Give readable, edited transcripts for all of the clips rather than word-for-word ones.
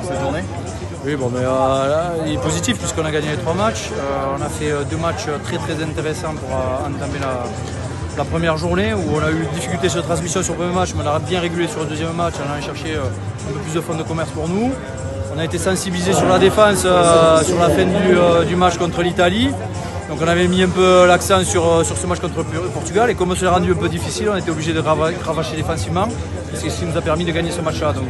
cette journée? Oui, bon, mais là, il est positif puisqu'on a gagné les 3 matchs. On a fait 2 matchs très intéressants pour entamer la première journée où on a eu des difficultés sur la transmission sur le premier match, mais on a bien régulé sur le deuxième match, on a cherché un peu plus de fonds de commerce pour nous. On a été sensibilisé sur la défense sur la fin du match contre l'Italie. Donc on avait mis un peu l'accent sur ce match contre le Portugal et comme ça s'est rendu un peu difficile, on a été obligé de cravacher défensivement. C'est ce qui nous a permis de gagner ce match-là. Donc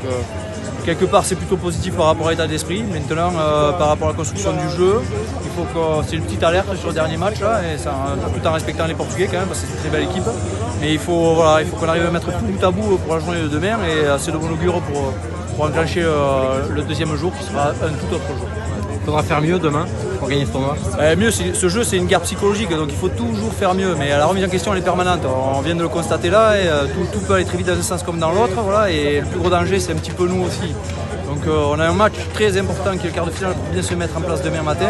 quelque part c'est plutôt positif par rapport à l'état d'esprit. Maintenant par rapport à la construction du jeu, il faut que c'est une petite alerte sur le dernier match là, et ça, tout en respectant les Portugais quand même parce que c'est une très belle équipe. Mais il faut qu'on arrive à mettre tout bout à bout pour la journée de demain et c'est de bon augure pour enclencher le deuxième jour qui sera un tout autre jour. Il faudra faire mieux demain pour gagner ce tournoi? Mieux, ce jeu c'est une guerre psychologique, donc il faut toujours faire mieux, mais la remise en question elle est permanente, on vient de le constater là, et tout peut aller très vite dans un sens comme dans l'autre, voilà, et le plus gros danger c'est un petit peu nous aussi. Donc on a un match très important qui est le quart de finale pour bien se mettre en place demain matin,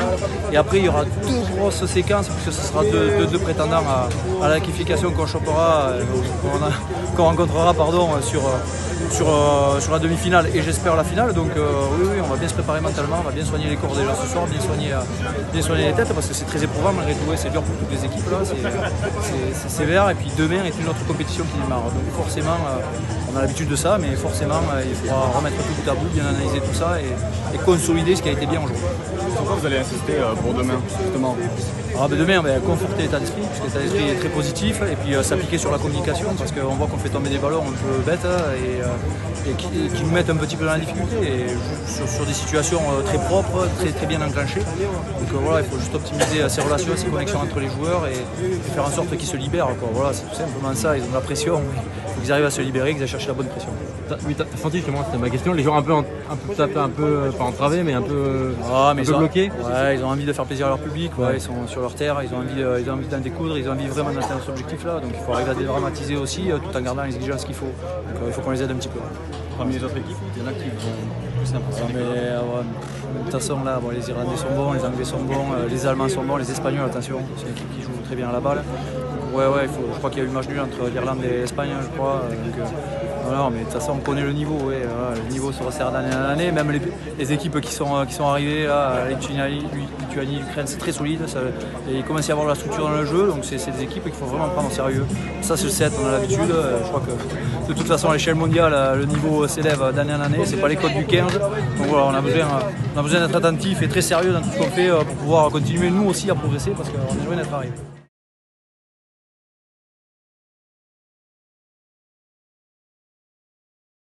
et après il y aura 2 grosses séquences, puisque ce sera deux prétendants à la qualification qu'on chopera, qu'on rencontrera sur la demi-finale et j'espère la finale. Donc oui, on va bien se préparer mentalement, on va bien soigner les corps déjà ce soir, bien soigner les têtes parce que c'est très éprouvant malgré tout, c'est dur pour toutes les équipes là, c'est sévère, et puis demain est une autre compétition qui démarre. Donc forcément on a l'habitude de ça, mais forcément il faudra remettre tout bout à bout, bien analyser tout ça et consolider ce qui a été bien aujourd'hui. Sur quoi vous allez insister pour demain justement? Demain, conforter l'état d'esprit, parce que l'état d'esprit est très positif, et puis s'appliquer sur la communication, parce qu'on voit qu'on fait tomber des ballons un peu bêtes et qui nous mettent un petit peu dans la difficulté, et sur des situations très propres, très bien enclenchées. Donc voilà, il faut juste optimiser ces relations, ces connexions entre les joueurs et faire en sorte qu'ils se libèrent, quoi. Voilà, c'est tout simplement ça, ils ont de la pression, il faut qu'ils arrivent à se libérer, qu'ils aillent chercher la bonne pression. Oui, t'as senti justement, c'était ma question, les joueurs un peu pas entravés, mais un peu bloqués? Ouais, ils ont envie de faire plaisir à leur public, ouais, ils sont sur leur terre, ils ont envie d'en découdre, ils ont envie vraiment d'atteindre cet objectif-là, donc il faut arriver à dédramatiser aussi tout en gardant les exigences qu'il faut. Donc il faut qu'on les aide un petit peu. Parmi les autres équipes, il y en a qui vont plus impressionner. De toute façon là, les Irlandais sont bons, les Anglais sont bons, les Allemands sont bons, les Espagnols, attention, c'est une équipe qui joue très bien à la balle. Ouais, je crois qu'il y a eu match nul entre l'Irlande et l'Espagne, je crois. Non, mais de toute façon on connaît le niveau, ouais, le niveau se resserre d'année en année, même les équipes qui sont arrivées, là, Lituanie, l'Ukraine, c'est très solide, et il commence à y avoir de la structure dans le jeu, donc c'est des équipes qu'il faut vraiment prendre au sérieux. Ça c'est le 7, on a l'habitude, je crois que de toute façon à l'échelle mondiale le niveau s'élève d'année en année, c'est pas les codes du 15, donc voilà, on a besoin d'être attentif et très sérieux dans tout ce qu'on fait pour pouvoir continuer nous aussi à progresser parce qu'on est loin d'être arrivé.